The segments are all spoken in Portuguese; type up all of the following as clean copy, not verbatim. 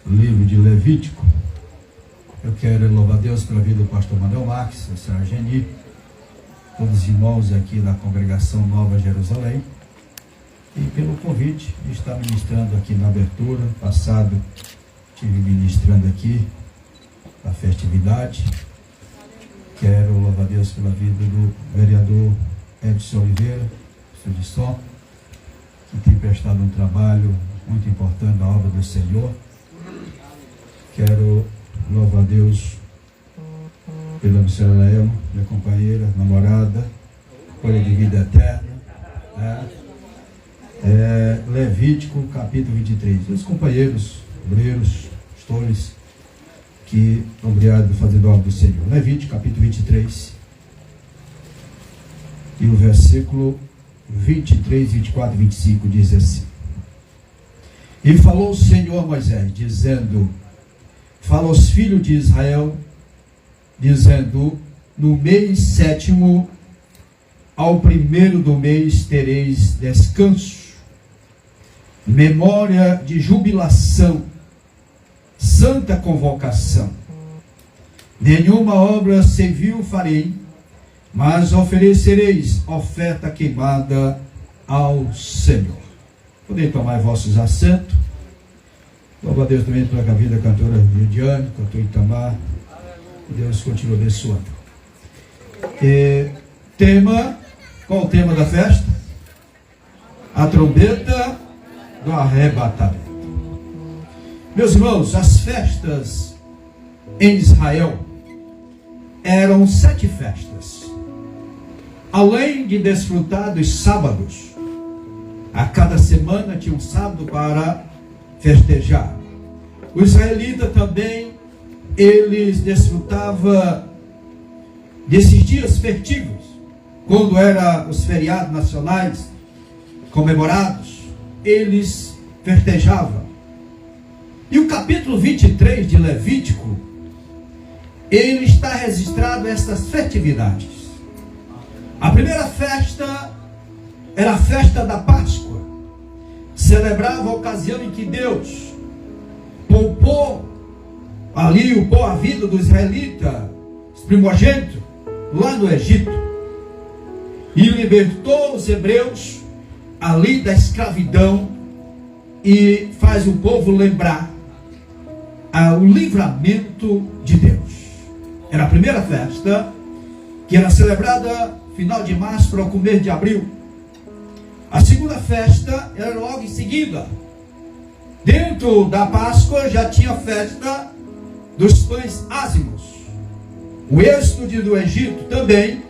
livro de Levítico. Eu quero louvar a Deus pela vida do pastor Manuel Marques, a senhora Geni, todos os irmãos aqui da congregação Nova Jerusalém, e pelo convite de estar ministrando aqui na abertura. Passado estive ministrando aqui a festividade. Quero louvar a Deus pela vida do vereador Edson Oliveira, professor de som, que tem prestado um trabalho muito importante na obra do Senhor. Quero louvar a Deus pela missionária Laema, minha companheira, namorada, escolha de vida eterna. Levítico, capítulo 23. Os companheiros, obreiros, pastores, que obrigado por fazer a obra do Senhor. Levítico, capítulo 23. E o versículo 23, 24 e 25 diz assim: E falou o Senhor a Moisés, dizendo: Fala aos filhos de Israel, dizendo: No mês 7º, ao 1º do mês, tereis descanso, memória de jubilação, santa convocação. Nenhuma obra civil farei, mas oferecereis oferta queimada ao Senhor. Podem tomar vossos assentos. Louva a Deus também pela vida da cantora Lidiane, cantor Itamar. Deus continua abençoando. Qual o tema da festa? A trombeta do arrebatamento. Meus irmãos, as festas em Israel eram 7 festas. Além de desfrutar dos sábados, a cada semana tinha um sábado para festejar. O israelita também, eles desfrutavam desses dias festivos, quando eram os feriados nacionais comemorados, eles festejavam. E o capítulo 23 de Levítico, ele está registrado estas festividades. A primeira festa era a festa da Páscoa. Celebrava a ocasião em que Deus poupou ali a vida do israelita, os primogênitos, lá no Egito, e libertou os hebreus ali da escravidão, e faz o povo lembrar o livramento de Deus. Era a primeira festa, que era celebrada final de março para o começo de abril. A segunda festa era logo em seguida. Dentro da Páscoa já tinha a festa dos pães ázimos. O êxodo do Egito também,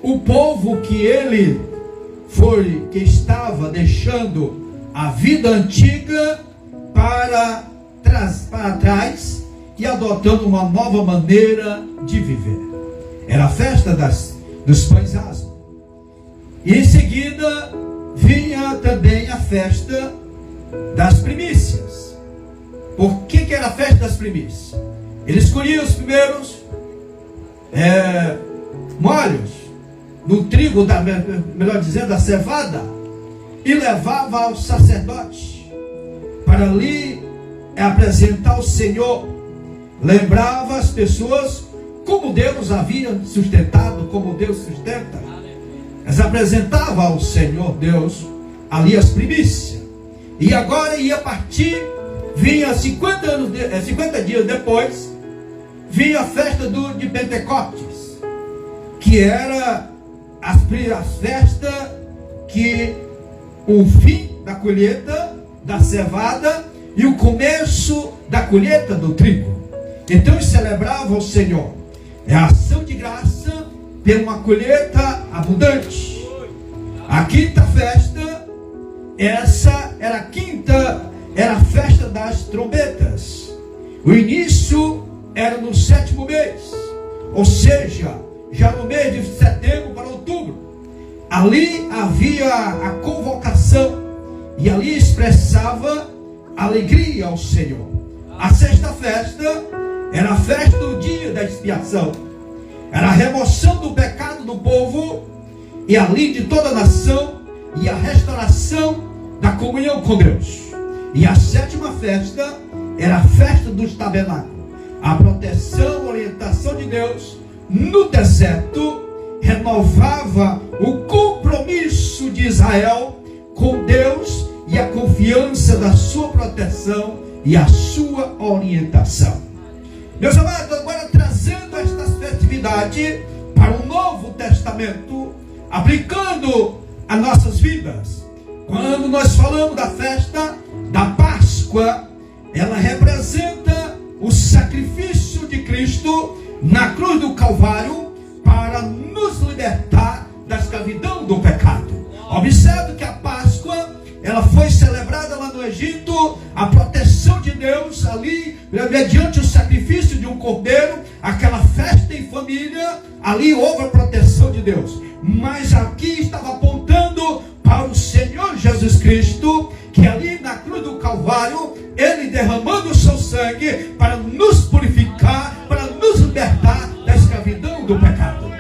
o povo que estava deixando a vida antiga para trás e adotando uma nova maneira de viver. Era a festa dos pães ázimos. E em seguida vinha também a festa das primícias. Por que era a festa das primícias? Eles escolhiam os primeiros molhos no trigo, melhor dizendo, da cevada, e levava ao sacerdote para ali apresentar ao Senhor. Lembrava as pessoas como Deus havia sustentado, como Deus sustenta. Eles apresentavam ao Senhor Deus ali as primícias. E agora ia partir, vinha 50 dias depois, vinha a festa de Pentecostes, que era a festa que o fim da colheita da cevada e o começo da colheita do trigo. Então eles celebravam o Senhor. É a ação de graça pela uma colheita abundante. A quinta festa, essa era a quinta, era a festa das trombetas. O início era no 7º mês, ou seja, já no mês de setembro para outubro. Ali havia a convocação e ali expressava alegria ao Senhor. A sexta festa era a festa do dia da expiação. Era a remoção do pecado do povo e ali de toda a nação, e a restauração da comunhão com Deus. E a sétima festa era a festa dos tabernáculos. A proteção, a orientação de Deus no deserto renovava o compromisso de Israel com Deus e a confiança da sua proteção e a sua orientação. Meus amados, agora trazendo estas festividades para o Novo Testamento, aplicando as nossas vidas. Quando nós falamos da festa da Páscoa, ela representa o sacrifício de Cristo na cruz do Calvário para nos libertar da escravidão do pecado. Observe que a Páscoa, ela foi celebrada lá no Egito, a proteção de Deus ali, mediante o sacrifício de um cordeiro, aquela festa em família, ali houve a proteção de Deus. Mas aqui estava apontando para o Senhor Jesus Cristo, que ali na cruz do Calvário, Ele derramando o seu sangue para nos purificar, para nos libertar da escravidão do pecado.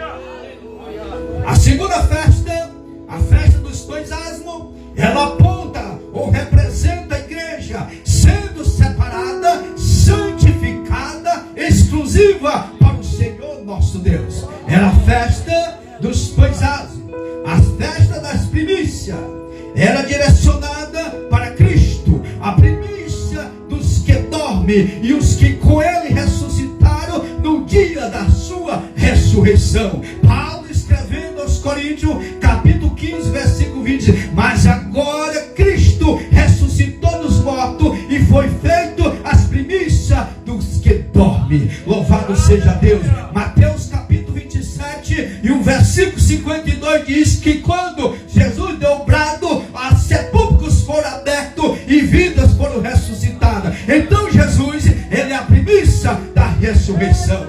A segunda festa, a festa dos pães asmos, ela aponta ou representa a igreja sendo separada, santificada, exclusiva para o Senhor nosso Deus. Era a festa dos pães asmos, a festa das primícias, era direcionada para Cristo, a primícia dos que dormem e os que com Ele ressuscitaram no dia da sua ressurreição. Paulo escrevendo aos Coríntios, capítulo 15, versículo 20, mas agora Cristo ressuscitou dos mortos e foi feito as primícias dos que dormem. Louvado seja Deus. Mateus capítulo 27 e o versículo 52 diz que quando Jesus deu o brado, os sepulcros foram abertos e vidas foram ressuscitadas. Então Jesus, Ele é a primícia da ressurreição.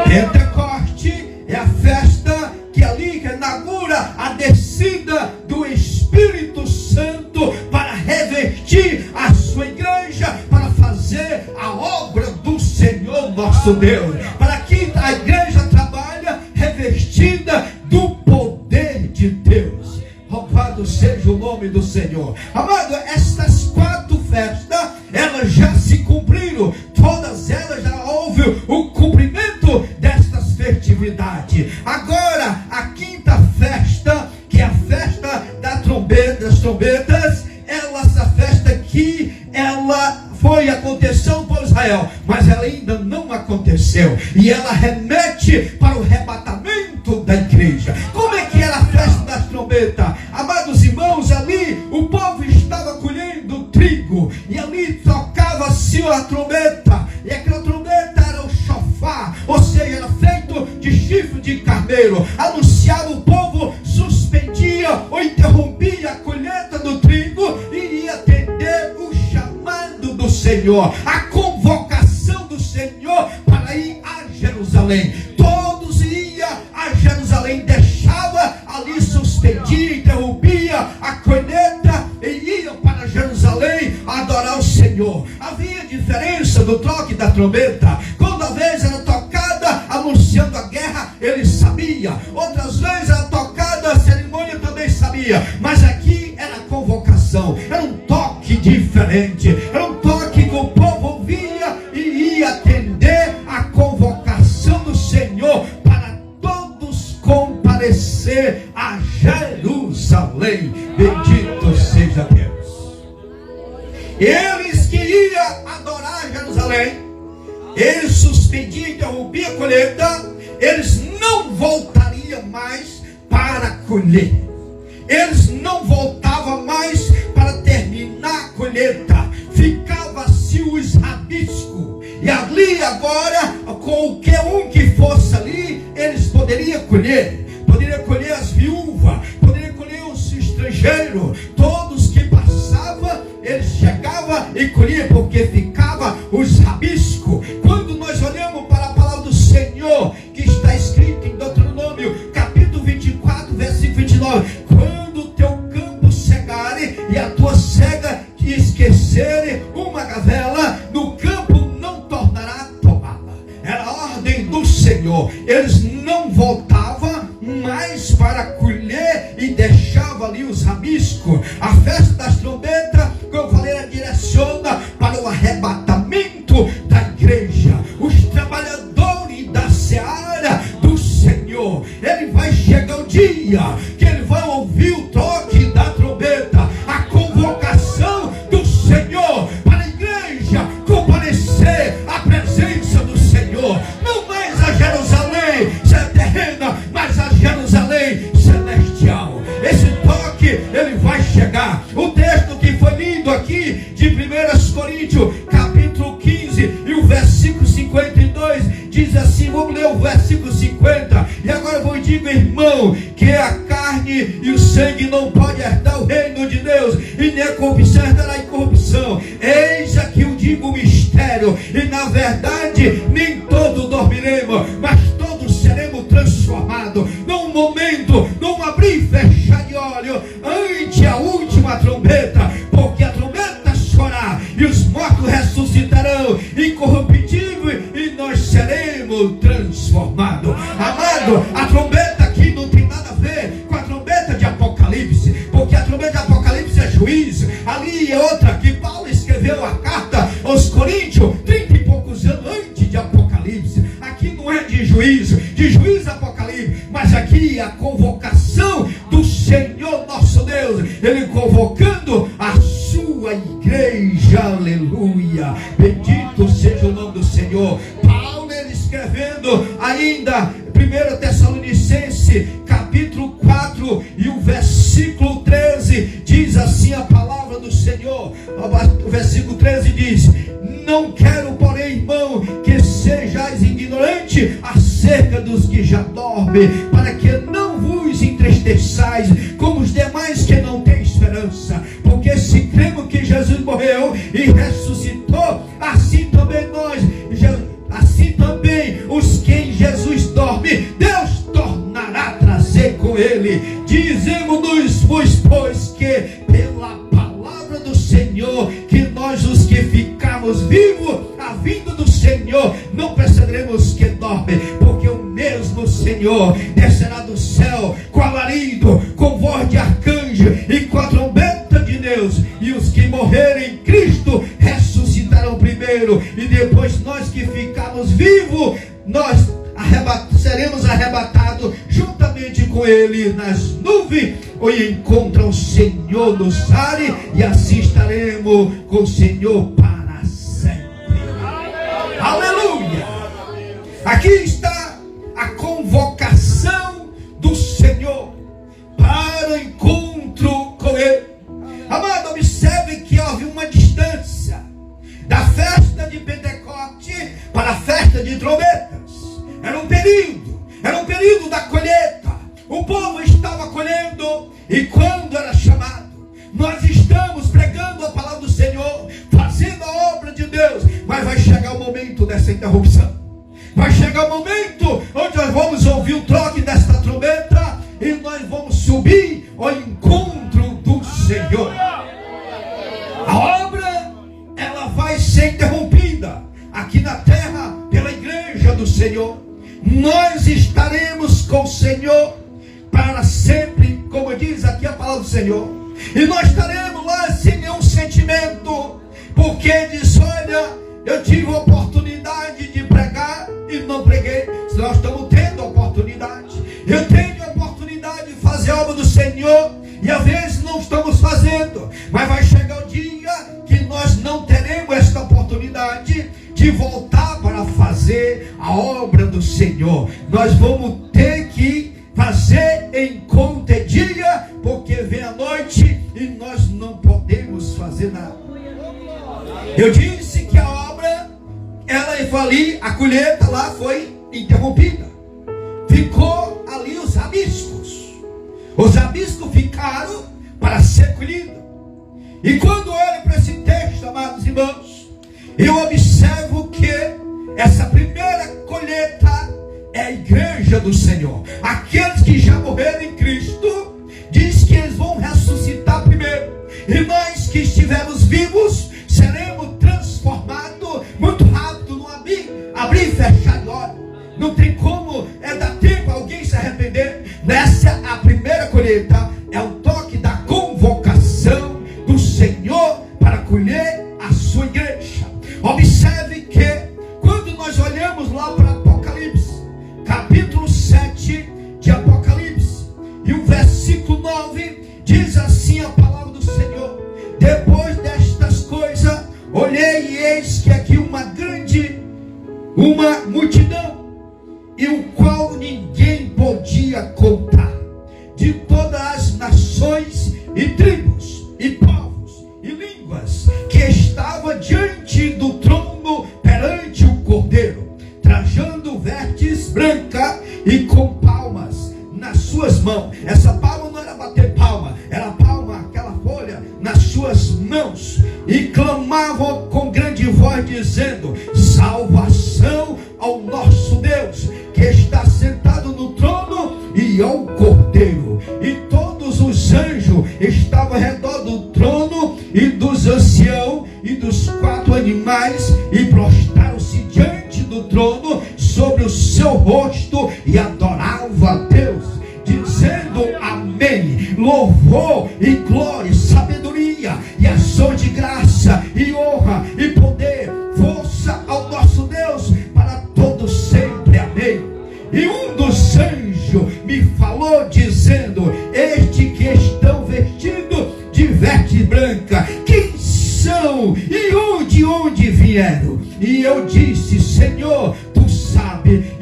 Pentecoste é a festa que ali inaugura a descida do Espírito Santo para revestir a sua igreja, para fazer a obra do Senhor nosso Deus, para que a igreja trabalhe revestida do poder de Deus. Louvado seja o nome do Senhor. Amado, estas 4 festas, elas já se cumpriram, todas elas já houve o cumprimento destas festividades. Agora, a quinta festa, que é a festa das trombetas, essa festa que ela aconteceu para Israel, mas ela ainda não aconteceu, e ela remete para o arrebatamento da igreja. Como é que era a festa das trombetas? Amados irmãos, ali o povo estava colhendo trigo, e ali tocava-se a trombeta, e aquela trombeta era o chofar, ou seja, era feito de chifre de carneiro, anunciava o povo, suspendia ou interrompia a colheita do trigo, e ia atender o chamado do Senhor, a convocação do Senhor para ir a Jerusalém. Todos iam a Jerusalém, deixava ali, suspendia, interrompia a colheita e iam para Jerusalém adorar o Senhor. Havia diferença do toque da trombeta. Quando a vez era tocada anunciando a guerra, ele sabia. Outras vezes era tocada a cerimônia, também sabia. Mas aqui era convocação, era um toque diferente, era um toque que o povo ouvia e ia atender a convocação do Senhor para todos comparecer a Jerusalém. Bendito seja Deus. Eles que iam adorar Jerusalém, eles suspendiam e interrompiam a colheita, eles não voltariam mais para colher. Eles não voltavam mais para terminar a colheita. Ficava-se os rabiscos. E ali agora, qualquer um que fosse ali, eles poderiam colher. Poderiam colher as viúvas, poderiam colher os estrangeiros. Todos que passavam, eles chegavam e colhiam, porque ficava os rabiscos. Quando nós olhamos para a palavra do Senhor, que está escrito em Deuteronômio, capítulo 24, versículo 29, quando o teu campo cegare e a tua cega te esquecerem uma gavela, no campo não tornará a tomá-la. Era a ordem do Senhor. Eles não voltavam mais para colher e deixavam ali os rabiscos. A festa das trombetas, como eu falei, ela direciona para o arrebatamento Coríntios, capítulo 15 e o versículo 52, diz assim, vamos ler o versículo 50, e agora eu digo, irmão, que a carne e o sangue não podem herdar o reino de Deus, e nem a corrupção herdará a incorrupção. Eis aqui eu digo o mistério, e na verdade nem todos dormiremos, mas todos seremos transformados, num momento, num abrir e fechar de olho, ante a última trombeta, porque a trombeta chorar, e os mortos ressuscitarão, incorruptíveis, e nós seremos transformados. Amado, a trombeta aqui não tem nada a ver com a trombeta de Apocalipse, porque a trombeta de Apocalipse é juízo, ali é outra que Paulo escreveu a carta aos Coríntios, 30 e poucos anos antes de Apocalipse. Aqui não é de juízo Apocalipse, mas aqui é a convocação do Senhor nosso Deus, Ele convocando a sua igreja, aleluia, bendito seja o nome do Senhor. Paulo, ele escrevendo ainda 1 Tessalonicenses, capítulo 4 e o versículo 13, diz assim a palavra do Senhor, o versículo 13 diz, não quero, porém, irmão, que sejais ignorantes acerca dos que já dormem, para que não vos entristeçais como os demais que não têm esperança, porque se cremos que Jesus morreu e ressuscitou, assim também nós, assim também os que em Jesus dormem, Deus tornará a trazer com Ele. Dizemos-nos, pois que pela palavra do Senhor, que nós os que ficamos vivos, a vinda do Senhor, não precederemos que dormem, porque o mesmo Senhor descerá do céu com alarido, com voz de arcanjo e com a trombeta de Deus, e os que morrerem em Cristo ressuscitarão primeiro, e depois nós que ficamos vivos, nós seremos arrebatados juntamente com Ele nas nuvens, ou encontram o Senhor nos ares, e assim estaremos com o Senhor para sempre. Aleluia! Aqui está a convocação do Senhor para o encontro com Ele. Amado, observe que houve uma distância da festa de Pentecoste para a festa de trombetas. Era um período da colheita. O povo estava colhendo, e quando era chamado, nós estamos pregando a palavra do Senhor, fazendo a obra de Deus, mas vai chegar o momento dessa interrupção. Vai chegar o momento onde nós vamos ouvir o troque desta trombeta, e nós vamos subir ao encontro do Senhor. A obra, ela vai ser interrompida aqui na terra pela igreja do Senhor. Nós estaremos com o Senhor para sempre, como diz aqui a palavra do Senhor, e nós estaremos lá sem nenhum sentimento, porque diz, olha, eu tive a oportunidade de pregar e não preguei. Nós estamos tendo a oportunidade, eu tenho a oportunidade de fazer a obra do Senhor, e às vezes não estamos fazendo, mas vai chegar o dia que nós não teremos esta oportunidade de voltar para fazer a obra do Senhor. Nós vamos ter que fazer enquanto é dia, porque vem a noite e nós não podemos fazer nada. Eu disse que a obra, ela foi ali, a colheita lá foi interrompida. Ficou ali os rabiscos. Os rabiscos ficaram para ser colhidos. E quando eu olho para esse texto, amados irmãos, eu observo que essa primeira colheita é a igreja do Senhor. Aqueles que já morreram em Cristo, diz que eles vão ressuscitar primeiro. E nós que estivermos vivos, seremos transformados muito rápido, no abrir e fechar de olhos. Não tem como dar tempo a alguém se arrepender. Nessa a primeira colheita, é o toque da convocação do Senhor para colher a sua igreja. Observe que quando nós olhamos lá para Apocalipse, capítulo 7 de Apocalipse, e o versículo 9, diz assim a palavra do Senhor: depois destas coisas, olhei e eis que aqui uma multidão, e o qual ninguém podia contar, de todas as nações e tribos e povos e línguas, que estava diante voz dizendo: salvação ao nosso Deus, que está sentado no trono, e ao Cordeiro. E todos os anjos estavam ao redor do trono e dos anciãos e dos 4 animais, e prostraram-se diante do trono sobre o seu rosto e adoravam a Deus, dizendo: amém. Louvor e glória, sabedoria e ação de graça e honra e poder, força ao nosso Deus para todos sempre. Amém. E um dos anjos me falou dizendo: este que estão vestidos de veste branca, quem são e onde vieram? E eu disse: Senhor, tu sabe.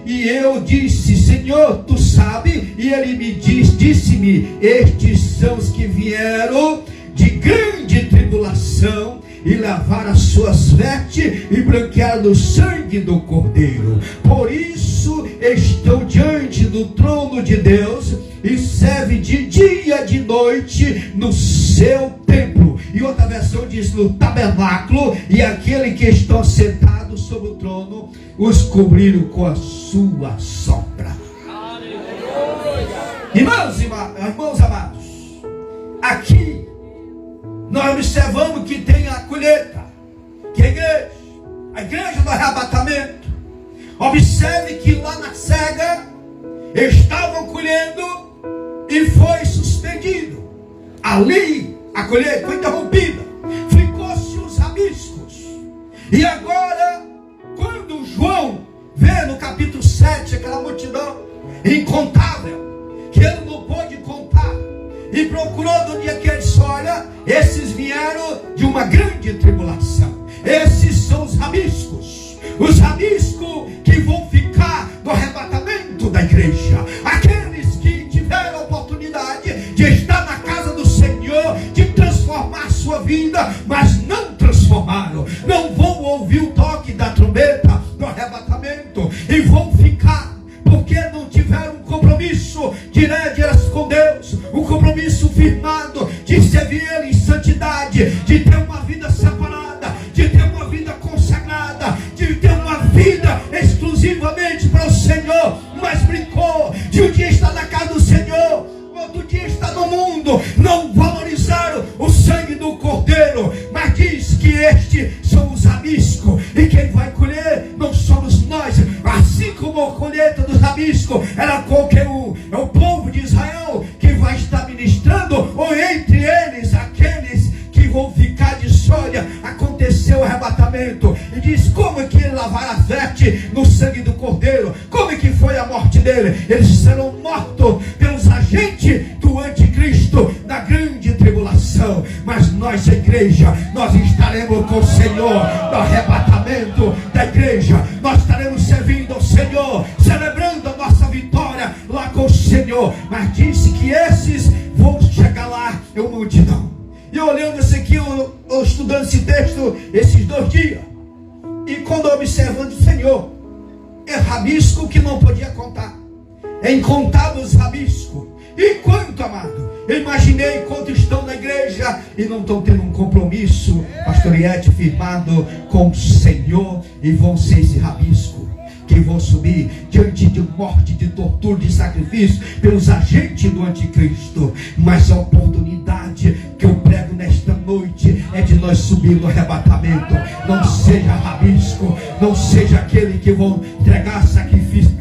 E eu disse: Senhor, tu sabe. E ele me disse-me: estes são os que vieram de grande tribulação e lavaram as suas vestes e branquearam o sangue do Cordeiro. Por isso estão diante do trono de Deus e servem de dia e de noite no seu templo. E outra versão diz: no tabernáculo. E aquele que está sentado sobre o trono os cobriram com a sua sombra. Irmãos amados, aqui nós observamos que tem a colheita, que é a igreja do arrebatamento. Observe que lá na cega estavam colhendo e foi suspendido. Ali a colheita foi interrompida, ficou-se os rabiscos. E agora, quando João vê no capítulo 7 aquela multidão incontável, que ele não pôde contar, e procurou no dia que ele disse: olha, esses vieram de uma grande tribulação. Esses são os rabiscos que vão ficar no arrebatamento da igreja. Aqueles que tiveram a oportunidade de estar na casa do Senhor, de transformar a sua vida, mas não transformaram, não vão ouvir o toque da trombeta do arrebatamento e vão ficar, porque não tiveram um compromisso direto com Deus, um compromisso firmado de servir Ele em santidade, de ter uma vida separada, de ter uma vida consagrada, de ter uma vida exclusivamente para o Senhor. Mas brincou de um dia estar na casa do Senhor, outro dia estar no mundo. Não valorizaram o sangue do Cordeiro, mas diz que estes são os rabiscos, e quem vai colher não somos nós. Assim como a colheita dos rabiscos era qualquer um, é o povo de Israel que vai estar ministrando, ou entre eles aqueles que vão ficar de olha. Aconteceu o arrebatamento e diz: como é que ele lavará a veste no sangue do Cordeiro? Como é que foi a morte dele? Eles serão mortos pelos agentes do anticristo na grande tribulação. Mas nós, a igreja, nós estaremos com o Senhor no arrebatamento da igreja. Nós estaremos servindo ao Senhor, celebrando a nossa vitória lá com o Senhor. Mas disse que esses vão chegar lá, é uma multidão. E olhando esse aqui, eu estudando esse texto esses 2 dias, e quando observando o Senhor, é rabisco que não podia contar, é incontável os rabiscos. E quanto, amado, eu imaginei quanto estão na igreja e não estão tendo um compromisso, pastor Iete, firmado com o Senhor, e vão ser esse rabisco que vão subir diante de morte, de tortura, de sacrifício pelos agentes do anticristo. Mas a oportunidade que eu prego nesta noite é de nós subir no arrebatamento. Não seja rabisco, não seja aquele que vão entregar sacrifício,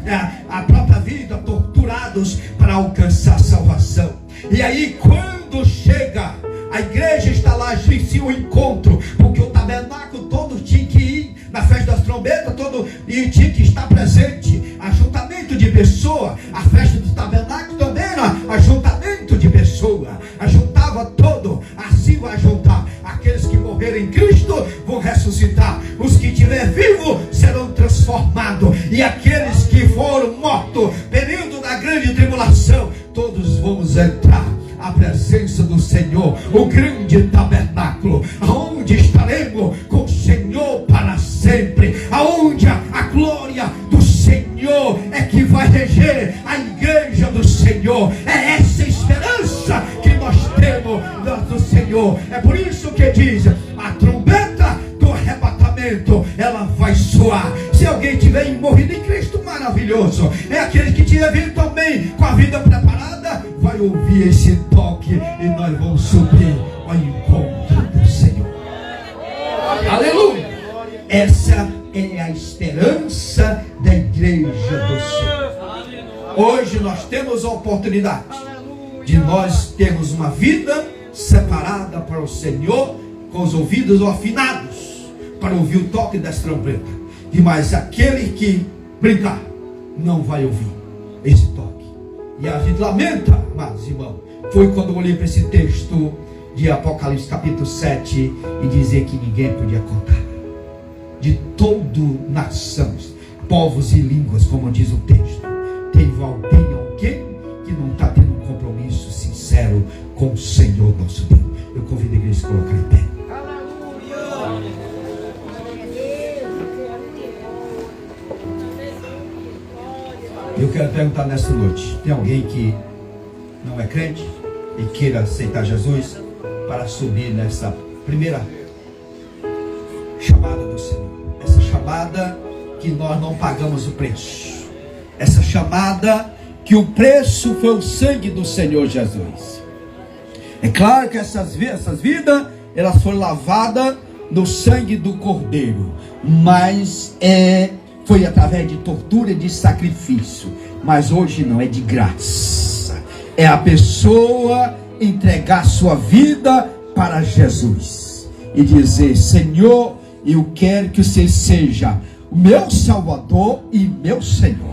a própria vida, torturados para alcançar a salvação. E aí, quando chega, a igreja está lá, em um encontro, porque o tabernáculo todo tinha que ir na festa das trombetas, todo, e tinha que estar presente, ajuntamento de pessoa. A festa do tabernáculo também era ajuntamento de pessoa, ajuntava todo. Assim vai juntar aqueles que morreram em Cristo, vão ressuscitar. Os que estiver vivo serão transformados, e aqueles que foram mortos período da grande tribulação, todos vamos entrar a presença do Senhor, o grande tabernáculo, aonde estaremos com o Senhor para sempre, aonde a glória do Senhor é que vai reger a igreja do Senhor. É essa esperança que nós temos do Senhor. É por isso que diz: a trombeta do ela vai soar. Se alguém tiver morrido em Cristo, maravilhoso. É aquele que tiver vindo também com a vida preparada, vai ouvir esse toque e nós vamos subir ao encontro do Senhor. Aleluia! Essa é a esperança da igreja do Senhor. Hoje nós temos a oportunidade de nós termos uma vida separada para o Senhor, com os ouvidos afinados para ouvir o toque das trombetas. Mas aquele que brincar não vai ouvir esse toque. E a gente lamenta, amados irmãos, foi quando eu olhei para esse texto de Apocalipse capítulo 7 e dizer que ninguém podia contar. De todo nações, povos e línguas, como diz o texto, teve alguém que não está tendo um compromisso sincero com o Senhor nosso Deus. Eu convido a igreja a se colocar em pé. Eu quero perguntar nesta noite: tem alguém que não é crente e queira aceitar Jesus para subir nessa primeira chamada do Senhor? Essa chamada que nós não pagamos o preço. Essa chamada que o preço foi o sangue do Senhor Jesus. É claro que essas vidas, elas foram lavadas no sangue do Cordeiro, mas foi através de tortura e de sacrifício. Mas hoje não, é de graça. É a pessoa entregar sua vida para Jesus e dizer: Senhor, eu quero que você seja o meu Salvador e meu Senhor.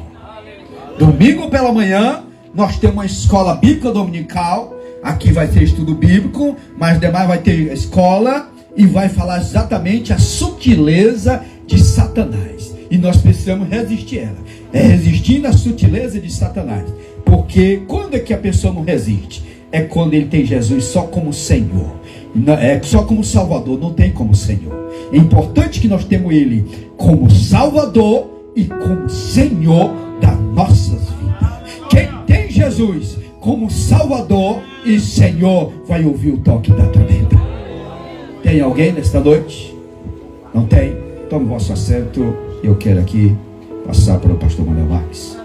Domingo pela manhã nós temos uma escola bíblica dominical. Aqui vai ter estudo bíblico, mas demais vai ter escola e vai falar exatamente a sutileza de Satanás. E nós precisamos resistir a ela. É resistindo à sutileza de Satanás. Porque quando é que a pessoa não resiste? É quando ele tem Jesus só como Senhor. É só como Salvador, não tem como Senhor. É importante que nós temos Ele como Salvador e como Senhor das nossas vidas. Quem tem Jesus como Salvador e Senhor vai ouvir o toque da trombeta. Tem alguém nesta noite? Não tem? Tome o vosso assento. Eu quero aqui passar para o pastor Manuel Marques.